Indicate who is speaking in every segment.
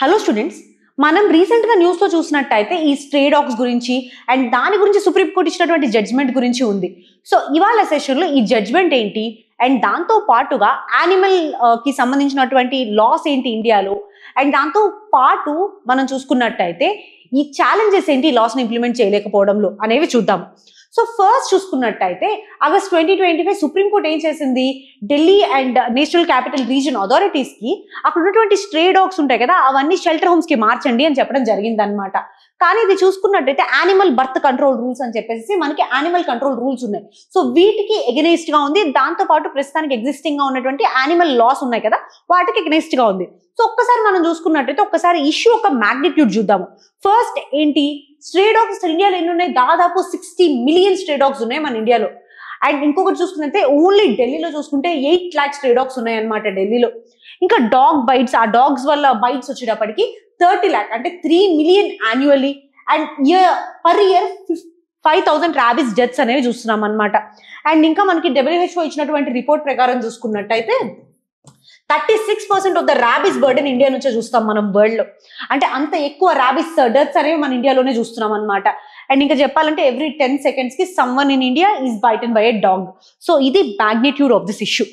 Speaker 1: Hello students, మనం రీసెంట్గా న్యూస్లో చూసినట్టయితే ఈ స్ట్రే డాగ్స్ గురించి అండ్ దాని గురించి సుప్రీంకోర్టు ఇచ్చినటువంటి జడ్జ్మెంట్ గురించి ఉంది. సో ఇవాళ సెషన్లో ఈ జడ్జ్మెంట్ ఏంటి అండ్ దాంతో పాటుగా యానిమల్ కి సంబంధించినటువంటి లాస్ ఏంటి ఇండియాలో అండ్ దాంతో పాటు మనం చూసుకున్నట్టయితే ఈ ఛాలెంజెస్ ఏంటి లాస్ని ఇంప్లిమెంట్ చేయలేకపోవడంలో అనేవి చూద్దాం. సో ఫస్ట్ చూసుకున్నట్టయితే ఆగస్ట్ 2025 సుప్రీంకోర్టు ఏం చేసింది, Delhi and national capital region authorities కి అక్కడ ఉన్నటువంటి స్ట్రే డాగ్స్ ఉంటాయి కదా అవన్నీ షెల్టర్ హోమ్స్ కి మార్చండి అని చెప్పడం జరిగింది అనమాట. కానీ ఇది చూసుకున్నట్టయితే యానిమల్ బర్త్ కంట్రోల్ రూల్స్ అని చెప్పేసి మనకి యానిమల్ కంట్రోల్ రూల్స్ ఉన్నాయి. సో వీటికి ఎగెనెస్ట్ గా ఉంది. దాంతో పాటు ప్రస్తుతానికి ఎగ్జిస్టింగ్ గా ఉన్నటువంటి యానిమల్ లాస్ ఉన్నాయి కదా వాటికి ఎగెనెస్ట్ గా ఉంది. సో ఒక్కసారి మనం చూసుకున్నట్టయితే ఒక్కసారి ఇష్యూ ఒక మ్యాగ్నిట్యూడ్ చూద్దాము. ఫస్ట్ ఏంటి, స్ట్రే డాగ్స్ ఇండియాలో ఎన్ని ఉన్నాయి, దాదాపు 60 మిలియన్ స్ట్రే డాగ్స్ ఉన్నాయి మన ఇండియాలో. అండ్ ఇంకొకటి చూసుకుంటే ఓన్లీ ఢిల్లీలో చూసుకుంటే 8 లాక్ స్ట్రే డాగ్స్ ఉన్నాయి అనమాట ఢిల్లీలో. ఇంకా డాగ్ బైట్స్, ఆ డాగ్స్ వల్ల బైట్స్ వచ్చేటప్పటికి 30 లాక్ అంటే 3 million annually. And per year 5,000 rabies deaths అనేవి చూస్తున్నాం అనమాట. అండ్ ఇంకా మనకి WHO ఇచ్చినటువంటి రిపోర్ట్ ప్రకారం చూసుకున్నట్టయితే 36% of the rabies burden India నుంచే చూస్తాం మనం వరల్డ్ లో. అంటే అంత ఎక్కువ ర్యాబిస్ డెత్స్ అనేవి మన ఇండియాలోనే చూస్తున్నాం అనమాట. అండ్ ఇంకా చెప్పాలంటే ఎవ్రీ 10 seconds కి someone in India is bitten by a dog. So ఇది magnitude of this issue.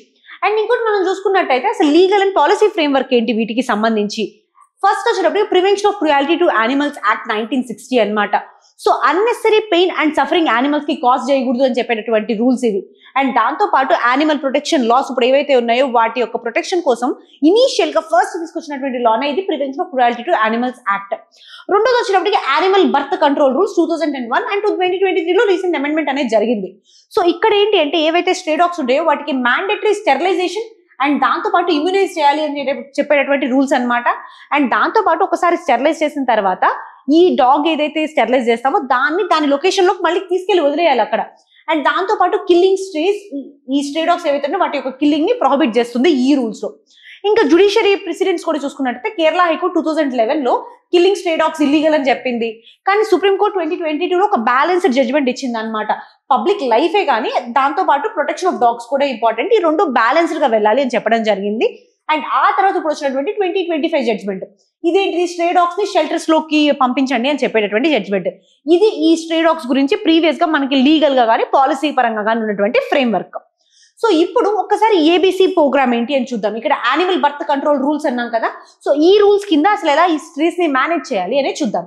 Speaker 1: And ఇంకోటి మనం చూసుకున్నట్టయితే అసలు లీగల్ అండ్ పాలసీ ఫ్రేమ్వర్క్ ఏంటి వీటికి సంబంధించి. ఫస్ట్ వచ్చేటప్పుడు prevention of cruelty to animals act 1960 అనమాట. So unnecessary pain and suffering animals కి కాజ్ చేయకూడదు అని చెప్పేటటువంటి రూల్స్ ఇవి. అండ్ దాంతో పాటు యానిమల్ ప్రొటెక్షన్ లాస్ ఇప్పుడు ఏవైతే ఉన్నాయో వాటి యొక్క ప్రొటెక్షన్ కోసం ఇనీషియల్ గా ఫస్ట్ తీసుకొచ్చినటువంటి లానే ఇది prevention of cruelty to animals act. రెండోది వచ్చినప్పటికి animal birth control rules 2001 and 2023 లో రీసెంట్ అమెండ్మెంట్ అనేది జరిగింది. సో ఇక్కడ ఏంటి అంటే ఏవైతే స్ట్రే డాగ్స్ ఉంటాయో వాటికి మ్యాండేటరీ స్టెరిలైజేషన్ అండ్ దాంతో పాటు ఇమ్యునైజ్ చేయాలి అని చెప్పేటటువంటి రూల్స్ అనమాట. అండ్ దాంతో పాటు ఒకసారి స్టెరిలైజ్ చేసిన తర్వాత ఈ డాగ్ ఏదైతే స్టెరిలైజ్ చేస్తామో దాని లొకేషన్ లోకి మళ్ళీ తీసుకెళ్లి వదిలేయాలి అక్కడ. అండ్ దాంతో పాటు కిల్లింగ్ స్ట్రేస్, ఈ స్ట్రే డాగ్స్ ఏవైతే వాటి యొక్క కిల్లింగ్ ని ప్రొహిబిట్ చేస్తుంది ఈ రూల్స్ లో. ఇంకా జుడిషియరీ ప్రెసిడెంట్స్ కూడా చూసుకున్నట్టయితే కేరళ హైకోర్టు 2011 లో కిల్లింగ్ స్ట్రే డాగ్స్ ఇల్లీగల్ అని చెప్పింది. కానీ సుప్రీంకోర్టు 2022 లో ఒక బ్యాలెన్స్డ్ జడ్జ్మెంట్ ఇచ్చింది అనమాట. పబ్లిక్ లైఫే కానీ దాంతో పాటు ప్రొటెక్షన్ ఆఫ్ డాగ్స్ కూడా ఇంపార్టెంట్, ఈ రెండు బ్యాలెన్స్డ్ గా వెళ్ళాలి అని చెప్పడం జరిగింది. అండ్ ఆ తర్వాత ఇప్పుడు వచ్చినటువంటి 2025 జడ్జ్మెంట్ ఇదేంటిది, స్ట్రే డాగ్స్ ని షెల్టర్స్ లోకి పంపించండి అని చెప్పేటటువంటి జడ్జ్మెంట్. ఇది ఈ స్ట్రే డాగ్స్ గురించి ప్రీవియస్ గా మనకి లీగల్ గా కానీ పాలసీ పరంగా కానీ ఉన్నటువంటి ఫ్రేమ్వర్క్. సో ఇప్పుడు ఒక్కసారి ఏబిసి ప్రోగ్రామ్ ఏంటి అని చూద్దాం. ఇక్కడ యానిమల్ బర్త్ కంట్రోల్ రూల్స్ అన్నాం కదా, సో ఈ రూల్స్ కింద అసలు ఎలా ఈ స్ట్రేస్ ని మేనేజ్ చేయాలి అనేది చూద్దాం.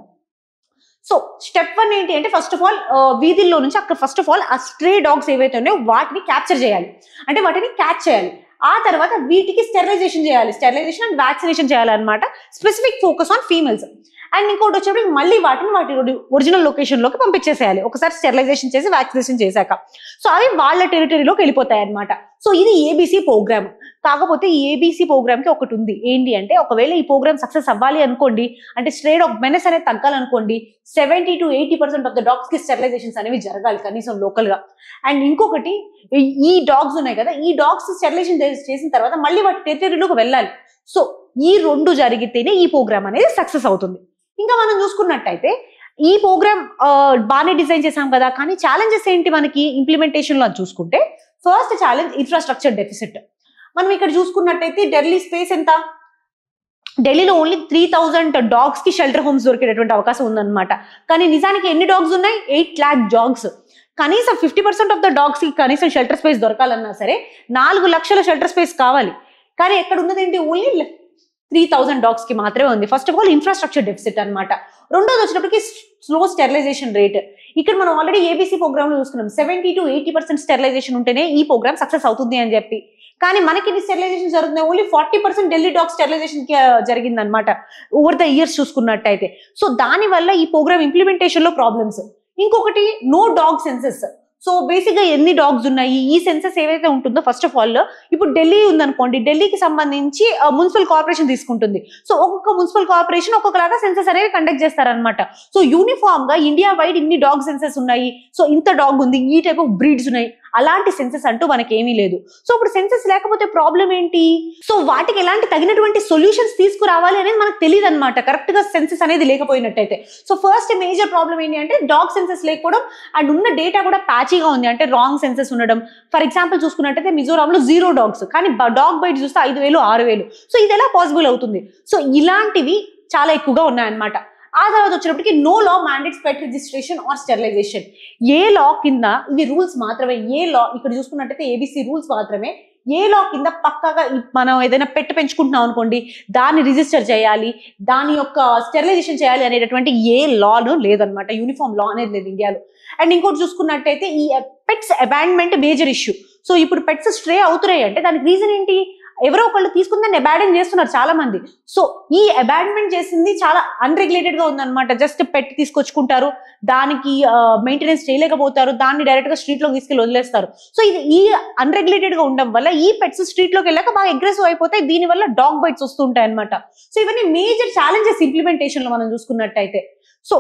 Speaker 1: సో స్టెప్ 1 ఏంటి అంటే ఫస్ట్ ఆఫ్ ఆల్ వీధుల్లో నుంచి అక్కడ ఫస్ట్ ఆఫ్ ఆల్ ఆ స్ట్రే డాగ్స్ ఏవైతే ఉన్నాయో వాటిని క్యాప్చర్ చేయాలి, అంటే వాటిని క్యాచ్ చేయాలి. ఆ తర్వాత వీటికి స్టెరిలైజేషన్ చేయాలి, స్టెరిలైజేషన్ అండ్ వ్యాక్సినేషన్ చేయాలన్నమాట. Specific focus on females. And ఇంకోటి వచ్చేప్పుడు మళ్ళీ వాటిని వాటి ఒరిజినల్ లొకేషన్ లోకి పంపించేసేయాలి ఒకసారి స్టెరిలైజేషన్ చేసి వ్యాక్సినేషన్ చేశాక. సో అవి వాళ్ళ టెరిటరీలోకి వెళ్ళిపోతాయి అనమాట. సో ఇది ఏబిసి ప్రోగ్రామ్. కాకపోతే ఈ ఏబిసి ప్రోగ్రామ్ కి ఒకటి ఉంది ఏంటి అంటే, ఒకవేళ ఈ ప్రోగ్రామ్ సక్సెస్ అవ్వాలి అనుకోండి, అంటే స్ట్రే డాగ్ మెనెస్ అనేది తగ్గాలనుకోండి, 70 to 80% ఆఫ్ ద డాగ్స్ కి స్టెరిలైజేషన్స్ అనేవి జరగాలి కనీసం లోకల్ గా. అండ్ ఇంకొకటి ఈ డాగ్స్ ఉన్నాయి కదా, ఈ డాగ్స్ స్టెరిలైజేషన్ చేసిన తర్వాత మళ్ళీ వాటి టెరిటరీలోకి వెళ్ళాలి. సో ఈ రెండు జరిగితేనే ఈ ప్రోగ్రామ్ అనేది సక్సెస్ అవుతుంది. ఇంకా మనం చూసుకున్నట్టయితే ఈ ప్రోగ్రామ్ బాగానే డిజైన్ చేసాం కదా, కానీ ఛాలెంజెస్ ఏంటి మనకి ఇంప్లిమెంటేషన్ లో చూసుకుంటే, ఫస్ట్ ఛాలెంజ్ ఇన్ఫ్రాస్ట్రక్చర్ డెఫిసిట్. మనం ఇక్కడ చూసుకున్నట్టయితే ఢిల్లీ స్పేస్ ఎంత, ఢిల్లీలో ఓన్లీ 3,000 డాగ్స్ కి షెల్టర్ హోమ్స్ దొరికేటటువంటి అవకాశం ఉందన్నమాట. కానీ నిజానికి ఎన్ని డాగ్స్ ఉన్నాయి, 8 లాక్ డాగ్స్. కనీసం 50% ఆఫ్ ద డాగ్స్ కి కనీసం షెల్టర్ స్పేస్ దొరకాలన్నా సరే 4 లక్షల షెల్టర్ స్పేస్ కావాలి. కానీ ఎక్కడ ఉన్నది ఏంటి, ఓన్లీ 3,000 డాగ్స్ కి మాత్రమే ఉంది. First of all infrastructure deficit అనమాట. రెండోది వచ్చినప్పటికీ స్లో స్టెరిలైజేషన్ రేట్. ఇక్కడ మనం ఆల్రెడీ ఏబిసి ప్రోగ్రామ్ లో చూసుకున్నాం 70 to 80% స్టెరిలైజేషన్ ఉంటేనే ఈ ప్రోగ్రామ్ సక్సెస్ అవుతుంది అని చెప్పి. కానీ మనకి ఇది స్టెరిలైజేషన్ జరుగుతుంది ఓన్లీ 40% ఢిల్లీ డాగ్ స్టెరిలైజేషన్ కి జరిగింది అనమాట ఓవర్ ద ఇయర్స్ చూసుకున్నట్టయితే. సో దాని వల్ల ఈ ప్రోగ్రామ్ ఇంప్లిమెంటేషన్ లో ప్రాబ్లమ్స్. ఇంకొకటి no dog census. So basic గా ఎన్ని డాగ్స్ ఉన్నాయి, ఈ సెన్సెస్ ఏవైతే ఉంటుందో ఫస్ట్ ఆఫ్ ఆల్ ఇప్పుడు ఢిల్లీ ఉందనుకోండి, ఢిల్లీకి సంబంధించి మున్సిపల్ కార్పొరేషన్ తీసుకుంటుంది. సో ఒక్కొక్క మున్సిపల్ కార్పొరేషన్ ఒక్కొక్కలాగా సెన్సెస్ అనేవి కండక్ట్ చేస్తారనమాట. సో యూనిఫామ్ గా ఇండియా వైడ్ ఇన్ని డాగ్ సెన్సెస్ ఉన్నాయి, సో ఇంత డాగ్ ఉంది, ఈ టైప్ ఆఫ్ బ్రీడ్స్ ఉన్నాయి, అలాంటి సెన్సెస్ అంటూ మనకి ఏమీ లేదు. సో ఇప్పుడు సెన్సెస్ లేకపోతే ప్రాబ్లం ఏంటి, సో వాటికి ఎలాంటి తగినటువంటి సొల్యూషన్స్ తీసుకురావాలి అనేది మనకు తెలియదు అనమాట, కరెక్ట్ గా సెన్సెస్ అనేది లేకపోయినట్టయితే. సో ఫస్ట్ మేజర్ ప్రాబ్లం ఏంటి అంటే డాగ్ సెన్సెస్ లేకపోవడం అండ్ ఉన్న డేటా కూడా ప్యాచీగా ఉంది, అంటే రాంగ్ సెన్సెస్ ఉండడం. ఫర్ ఎగ్జాంపుల్ చూసుకున్నట్టయితే మిజోరాంలో 0 డాగ్స్, కానీ డాగ్ బైట్ చూస్తే 5,000 6,000. సో ఇది ఎలా పాసిబుల్ అవుతుంది. సో ఇలాంటివి చాలా ఎక్కువగా ఉన్నాయన్నమాట. ఆ తర్వాత వచ్చేటప్పటికి no law mandates pet registration or sterilisation. ఏ లా కింద ఇవి రూల్స్ మాత్రమే, ఏ లా ఇక్కడ చూసుకున్నట్టయితే ఏబిసి రూల్స్ మాత్రమే, ఏ లా కింద పక్కాగా మనం ఏదైనా పెట్ పెంచుకుంటున్నాం అనుకోండి, దాన్ని రిజిస్టర్ చేయాలి, దాని యొక్క స్టెరిలైజేషన్ చేయాలి అనేటటువంటి ఏ లాను లేదనమాట. యూనిఫామ్ లా అనేది లేదు ఇండియాలో. అండ్ ఇంకోటి చూసుకున్నట్టయితే ఈ pets abandonment major issue. So ఇప్పుడు పెట్స్ స్ట్రే అవుతున్నాయి అంటే దానికి రీజన్ ఏంటి? ఎవరో ఒకళ్ళు తీసుకుని దాన్ని అబాండన్ చేస్తున్నారు చాలా మంది. సో ఈ అబాండన్మెంట్ చేసింది చాలా అన్రెగ్యులేటెడ్ గా ఉందన్నమాట. జస్ట్ పెట్ తీసుకొచ్చుకుంటారు, దానికి మెయింటెనెన్స్ చేయలేకపోతారు, దాన్ని డైరెక్ట్ గా స్ట్రీట్ లోకి తీసుకెళ్ళి వదిలేస్తారు. సో ఇది ఈ అన్రెగ్యులేటెడ్ గా ఉండడం వల్ల ఈ పెట్స్ స్ట్రీట్ లోకి వెళ్ళాక బాగా అగ్రెసివ్ అయిపోతాయి, దీని వల్ల డాగ్ బైట్స్ వస్తుంటాయి అనమాట. సో ఇవన్నీ మేజర్ ఛాలెంజెస్ ఇంప్లిమెంటేషన్ లో మనం చూసుకున్నట్టయితే. సో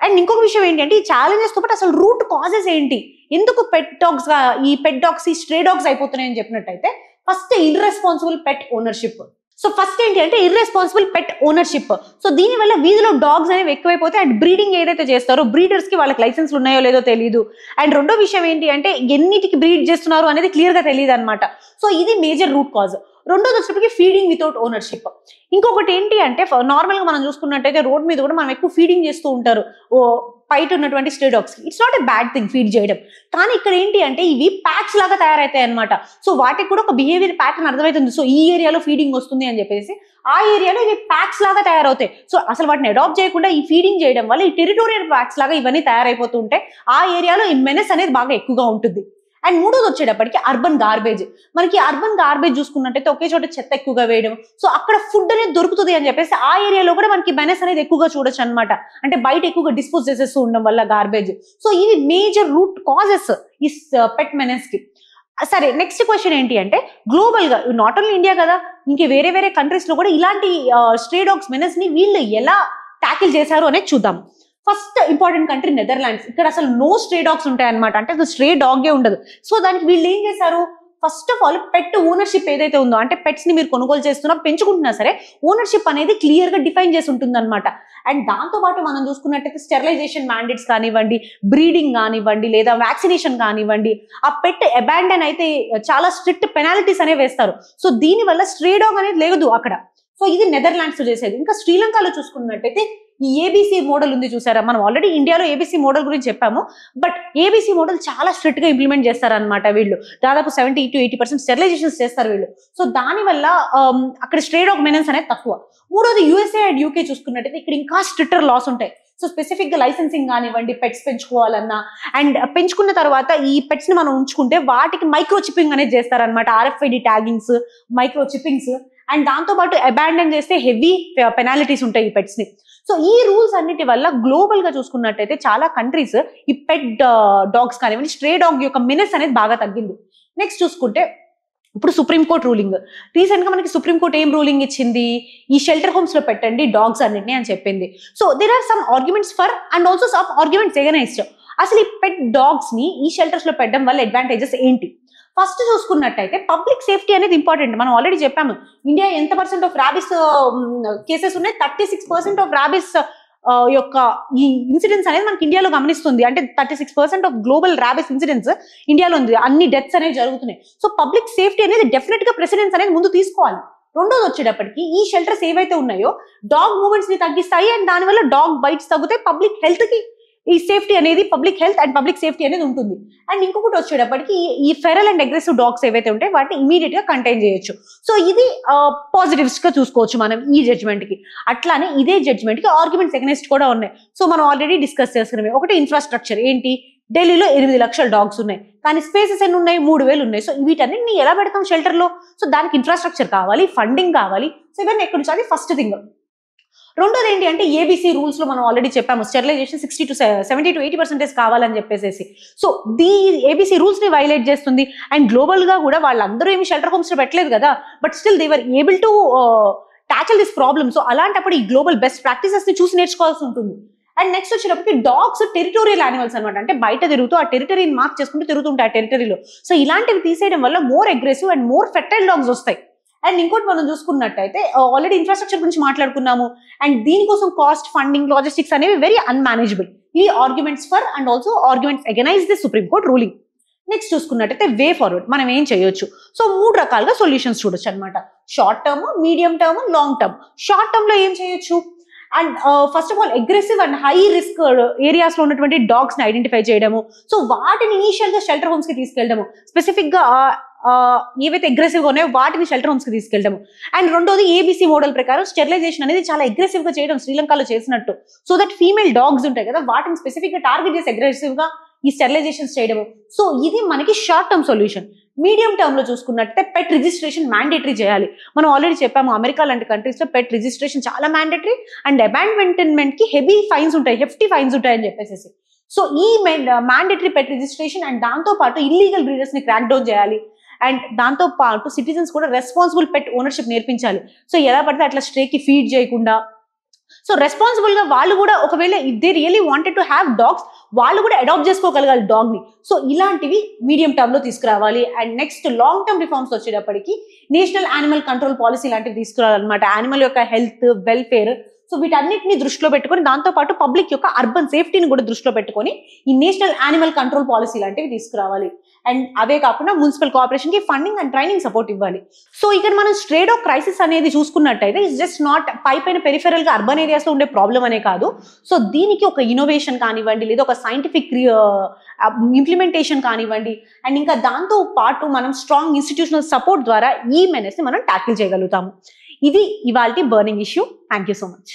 Speaker 1: అండ్ ఇంకొక విషయం ఏంటంటే ఈ ఛాలెంజెస్ తో పాటు అసలు రూట్ కాజెస్ ఏంటి, ఎందుకు పెట్ డాగ్స్ ఈ పెట్ డాగ్స్ ఈ స్ట్రే డాగ్స్ అయిపోతున్నాయి అని చెప్పినట్టయితే ఫస్ట్ ఇర్రెస్పాన్సిబుల్ పెట్ ఓనర్షిప్. సో ఫస్ట్ ఏంటి అంటే ఇర్రెస్పాన్సిబుల్ పెట్ ఓనర్షిప్. సో దీనివల్ల వీధిలో డాగ్స్ అనేవి ఎక్కువైపోతే అండ్ బ్రీడింగ్ ఏదైతే చేస్తారో బ్రీడర్స్ కి వాళ్ళకి లైసెన్స్లు ఉన్నాయో లేదో తెలియదు. అండ్ రెండో విషయం ఏంటి అంటే ఎన్నిటికి బ్రీడ్ చేస్తున్నారు అనేది క్లియర్ గా తెలియదు అనమాట. సో ఇది మేజర్ రూట్ కాజ్. రెండోది వచ్చేటప్పటికి ఫీడింగ్ వితౌట్ ఓనర్షిప్. ఇంకొకటి ఏంటి అంటే నార్మల్ గా మనం చూసుకున్నట్టయితే రోడ్ మీద కూడా మనం ఎక్కువ ఫీడింగ్ చేస్తూ ఉంటారు బయట ఉన్నటువంటి స్ట్రే డాగ్స్ కి. It's not a bad thing feed చేయడం, కానీ ఇక్కడ ఏంటి అంటే ఇవి ప్యాక్స్ లాగా తయారవుతాయి అనమాట. సో వాటికి కూడా ఒక బిహేవియర్ ప్యాటర్న్ అర్థమవుతుంది. సో ఈ ఏరియాలో ఫీడింగ్ వస్తుంది అని చెప్పేసి ఆ ఏరియాలో ఇవి ప్యాక్స్ లాగా తయారవుతాయి. సో అసలు వాటిని అడాప్ట్ చేయకుండా ఈ ఫీడింగ్ చేయడం వల్ల ఈ టెరిటోరియల్ ప్యాక్స్ లాగా ఇవన్నీ తయారైపోతూ ఉంటాయి. ఆ ఏరియాలో ఈ మెనెస్ అనేది బాగా ఎక్కువగా ఉంటుంది. అండ్ మూడోది వచ్చేటప్పటికి అర్బన్ గార్బేజ్. మనకి అర్బన్ గార్బేజ్ చూసుకున్నట్టయితే ఒకే చోట చెత్త ఎక్కువగా వేయడం, సో అక్కడ ఫుడ్ అనేది దొరుకుతుంది అని చెప్పేసి ఆ ఏరియాలో కూడా మనకి మెనెస్ అనేది ఎక్కువగా చూడొచ్చు అనమాట. అంటే బయట ఎక్కువగా డిస్పోజ్ చేసేస్తూ ఉండడం వల్ల గార్బేజ్. సో ఇవి మేజర్ రూట్ కాజెస్ ఈ పెట్ మెనెస్ కి. సరే, నెక్స్ట్ క్వశ్చన్ ఏంటి అంటే గ్లోబల్ గా నాట్ ఓన్లీ ఇండియా కదా, ఇంకే వేరే వేరే కంట్రీస్ లో కూడా ఇలాంటి స్ట్రే డాగ్స్ మెనెస్ ని వీళ్ళు ఎలా ట్యాకిల్ చేశారు అనేది చూద్దాం. First important country Netherlands. ఇక్కడ అసలు నో స్ట్రే డాగ్స్ ఉంటాయి అనమాట. అంటే అసలు స్ట్రే డాగే ఉండదు. సో దానికి వీళ్ళు ఏం చేశారు, first of all pet ownership ఏదైతే ఉందో, అంటే పెట్స్ ని మీరు కొనుగోలు చేస్తున్నా పెంచుకుంటున్నా సరే ఓనర్షిప్ అనేది క్లియర్ గా డిఫైన్ చేసి ఉంటుంది అనమాట. అండ్ దాంతో పాటు మనం చూసుకున్నట్టయితే స్టెరిలైజేషన్ మ్యాండేట్స్ కానివ్వండి, బ్రీడింగ్ కానివ్వండి, లేదా వ్యాక్సినేషన్ కానివ్వండి, ఆ పెట్ అబాండన్ అయితే చాలా స్ట్రిక్ట్ పెనాల్టీస్ అనేవి వేస్తారు. సో దీని వల్ల స్ట్రే డాగ్ అనేది లేదు అక్కడ. సో ఇది నెదర్లాండ్స్ చేసేది. ఇంకా శ్రీలంకలో చూసుకున్నట్టయితే ఈ ఏబిసి మోడల్ ఉంది చూసారా, మనం ఆల్రెడీ ఇండియాలో ఏబిసి మోడల్ గురించి చెప్పాము, బట్ ఏబిసి మోడల్ చాలా స్ట్రిక్ట్ గా ఇంప్లిమెంట్ చేస్తారనమాట వీళ్ళు. దాదాపు 70 to 80% స్టెరిలైజేషన్స్ చేస్తారు వీళ్ళు. సో దానివల్ల అక్కడ స్ట్రే డాగ్ మెనెన్స్ అనేది తక్కువ. మూడోది యూఎస్ఏ అండ్ యూకే చూసుకున్నట్టయితే ఇక్కడ ఇంకా స్ట్రిక్టర్ లాస్ ఉంటాయి. సో స్పెసిఫిక్ గా లైసెన్సింగ్ కానివ్వండి, పెట్స్ పెంచుకోవాలన్నా అండ్ పెంచుకున్న తర్వాత ఈ పెట్స్ ని మనం ఉంచుకుంటే వాటికి మైక్రో చిప్పింగ్ అనేది చేస్తారనమాట. RFID ట్యాగింగ్స్, మైక్రో చిప్పింగ్స్, అండ్ దాంతో పాటు అబాండన్ చేస్తే హెవీ పెనాలిటీస్ ఉంటాయి ఈ పెట్స్ ని. సో ఈ రూల్స్ అన్నిటి వల్ల గ్లోబల్ గా చూసుకున్నట్టయితే చాలా కంట్రీస్ ఈ పెట్ డాగ్స్ కానివ్వండి, స్ట్రే డాగ్ యొక్క మెనెస్ అనేది బాగా తగ్గింది. నెక్స్ట్ చూసుకుంటే ఇప్పుడు సుప్రీంకోర్టు రూలింగ్. రీసెంట్ గా మనకి సుప్రీంకోర్టు ఏం రూలింగ్ ఇచ్చింది, ఈ షెల్టర్ హోమ్స్ లో పెట్టండి డాగ్స్ అన్నిటిని అని చెప్పింది. So there are some arguments for and also some arguments against. అసలు ఈ పెట్ డాగ్స్ ని ఈ షెల్టర్స్ లో పెట్టడం వల్ల అడ్వాంటేజెస్ ఏంటి? ఫస్ట్ చూసుకున్నట్టయితే పబ్లిక్ సేఫ్టీ అనేది ఇంపార్టెంట్. మనం ఆల్రెడీ చెప్పాము ఇండియా ఎంత పర్సెంట్ ఆఫ్ ర్యాబిస్ కేసెస్ ఉన్నాయి, 36% ఆఫ్ ర్యాబిస్ యొక్క ఈ ఇన్సిడెంట్స్ అనేది మనకి ఇండియాలో గమనిస్తుంది. అంటే 36% ఆఫ్ గ్లోబల్ ర్యాబిస్ ఇన్సిడెంట్స్ ఇండియాలో ఉంది, అన్ని డెత్స్ అనేవి జరుగుతున్నాయి. సో పబ్లిక్ సేఫ్టీ అనేది డెఫినెట్ గా ప్రెసిడెన్స్ అనేది ముందు తీసుకోవాలి. రెండోది వచ్చేటప్పటికి ఈ షెల్టర్స్ ఏవైతే ఉన్నాయో డాగ్ మూవ్మెంట్స్ ని తగ్గిస్తాయి అండ్ దానివల్ల డాగ్ బైట్స్ తగ్గుతాయి, పబ్లిక్ హెల్త్ కి ఈ సేఫ్టీ అనేది, public health and public safety అనేది ఉంటుంది. అండ్ ఇంకొకటి వచ్చేటప్పటికి ఈ ఫెరల్ అండ్ అగ్రెసివ్ డాగ్స్ ఏవైతే ఉంటాయి వాటిని ఇమీడియట్ గా కంటైన్ చేయొచ్చు. సో ఇది పాజిటివ్స్ గా చూసుకోవచ్చు మనం ఈ జడ్జ్మెంట్ కి. అట్లానే ఇదే జడ్జ్మెంట్ కి ఆర్గ్యుమెంట్స్ ఎగనెస్ట్ కూడా ఉన్నాయి. సో మనం ఆల్రెడీ డిస్కస్ చేసుకున్నాం. ఒకటి ఇన్ఫ్రాస్ట్రక్చర్. ఏంటి, ఢిల్లీలో 8 లక్షల డాగ్స్ ఉన్నాయి, కానీ స్పేసెస్ ఎన్ని ఉన్నాయి, 3000 ఉన్నాయి. సో వీటన్నిటిని ఎలా పెడతాం షెల్టర్ లో? సో దానికి ఇన్ఫ్రాస్ట్రక్చర్ కావాలి, ఫండింగ్ కావాలి. సో ఇవన్నీ ఎక్కడి నుంచి? అది ఫస్ట్ థింగ్. రెండోది ఏంటి అంటే ఏబిసి రూల్స్ లో మనం ఆల్రెడీ చెప్పాము స్టెరిలైజేషన్ 70 to 80% కావాలని చెప్పేసి. సో ఏబిసి రూల్స్ ని వైలేట్ చేస్తుంది. అండ్ గ్లోబల్ గా కూడా వాళ్ళందరూ ఏమి షెల్టర్ హోమ్స్ లో పెట్టలేదు కదా, but still they were able to tackle this problem. So అలాంటప్పుడు ఈ గ్లోబల్ బెస్ట్ ప్రాక్టీసెస్ ని చూసి నేర్చుకోవాల్సి ఉంటుంది. అండ్ నెక్స్ట్ వచ్చేటప్పటికి డాగ్స్ టెరిటోరియల్ యానిమల్స్ అనమాట. అంటే బయట తిరుగుతూ ఆ టెరిటరీని మార్క్ చేసుకుంటూ తిరుగుతుంటాయి ఆ టెరిటరీలో. సో ఇలాంటివి తీసేయడం వల్ల more aggressive and more fertile dogs వస్తాయి. అండ్ ఇంకోటి మనం చూసుకున్నట్టయితే ఆల్రెడీ ఇన్ఫ్రాస్ట్రక్చర్ గురించి మాట్లాడుకున్నాము. అండ్ దీనికోసం కాస్ట్, ఫండింగ్, లాజిస్టిక్స్ అనేవి వెరీ అన్మేనేజబుల్. ఈ arguments for and also arguments against the supreme court ruling. Next చూసుకున్నట్టయితే వే ఫార్వర్డ్ మనం ఏం చేయొచ్చు? సో 3 రకాలుగా సొల్యూషన్స్ చూడొచ్చు అనమాట. Short term, medium term, long term. Short term లో ఏం చేయొచ్చు? And first of all aggressive and high risk areas లో ఉన్నటువంటి డాగ్స్ ని ఐడెంటిఫై చేయడము, సో వాటిని ఇనిషియల్ గా షెల్టర్ హోమ్స్ కి తీసుకెళ్ళడము, స్పెసిఫిక్ గా ఏవైతే అగ్రెసివ్ గా ఉన్నాయో వాటిని షెల్టర్ హోమ్స్ కి తీసుకెళ్ళడము. అండ్ రెండోది ఏబిసి మోడల్ ప్రకారం స్టెరిలైజేషన్ అనేది చాలా అగ్రెసివ్ గా చేయడం శ్రీలంకలో చేసినట్టు, సో దట్ ఫీమేల్ డాగ్స్ ఉంటాయి కదా వాటిని స్పెసిఫిక్ గా టార్గెట్ చేసి అగ్రెసివ్ గా ఈ స్టెరిలైజేషన్స్ చేయడము. సో ఇది మనకి short term solution. Medium term లో చూసుకున్నట్టే పెట్ రిజిస్ట్రేషన్ మ్యాండేటరీ చేయాలి. మనం ఆల్రెడీ చెప్పాము అమెరికా లాంటి కంట్రీస్ లో పెట్ రిజిస్ట్రేషన్ చాలా మ్యాండేటరీ అండ్ అబాండ్మెంట్ కి హెవీ ఫైన్స్ ఉంటాయి, హెఫ్టీ ఫైన్స్ ఉంటాయి అని చెప్పేసి. సో ఈ మ్యాండేటరీ పెట్ రిజిస్ట్రేషన్ అండ్ దాంతో పాటు ఇల్లీగల్ బ్రీడర్స్ ని క్రాక్ డౌన్ చేయాలి. అండ్ దాంతో పాటు సిటిజన్స్ కూడా రెస్పాన్సిబుల్ పెట్ ఓనర్షిప్ నేర్పించాలి. సో ఎలా పడితే అట్లా స్ట్రేకి ఫీడ్ చేయకుండా, సో రెస్పాన్సిబుల్ గా వాళ్ళు కూడా ఒకవేళ if they really wanted to have dogs వాళ్ళు కూడా అడాప్ట్ చేసుకోగలగాలి డాగ్ ని. సో ఇలాంటివి మీడియం టర్మ్ లో తీసుకురావాలి. And next long term reforms వచ్చేటప్పటికి నేషనల్ యానిమల్ కంట్రోల్ పాలసీ లాంటివి తీసుకురావాలన్నమాట. యానిమల్ యొక్క హెల్త్ వెల్ఫేర్, సో వీటన్నిటిని దృష్టిలో పెట్టుకొని దాంతో పాటు పబ్లిక్ యొక్క అర్బన్ సేఫ్టీని కూడా దృష్టిలో పెట్టుకొని ఈ నేషనల్ యానిమల్ కంట్రోల్ పాలసీ లాంటివి తీసుకురావాలి. అండ్ అవే కాకుండా మున్సిపల్ కార్పొరేషన్ కి ఫండింగ్ అండ్ ట్రైనింగ్ సపోర్ట్ ఇవ్వాలి. సో ఇక్కడ మనం స్ట్రే డాగ్ క్రైసిస్ అనేది చూసుకున్నట్టయితే ఇట్స్ జస్ట్ నాట్ పైన పెరిఫెరల్ గా అర్బన్ ఏరియాస్ లో ఉండే ప్రాబ్లం అనే కాదు. సో దీనికి ఒక ఇన్నోవేషన్ కానివ్వండి, లేదా ఒక సైంటిఫిక్ ఇంప్లిమెంటేషన్ కానివ్వండి, అండ్ ఇంకా దాంతో పాటు మనం స్ట్రాంగ్ ఇన్స్టిట్యూషనల్ సపోర్ట్ ద్వారా ఈ మెనెస్ ని మనం ట్యాకిల్ చేయగలుగుతాము. ఇది ఇవాల్టి burning issue. Thank you so much.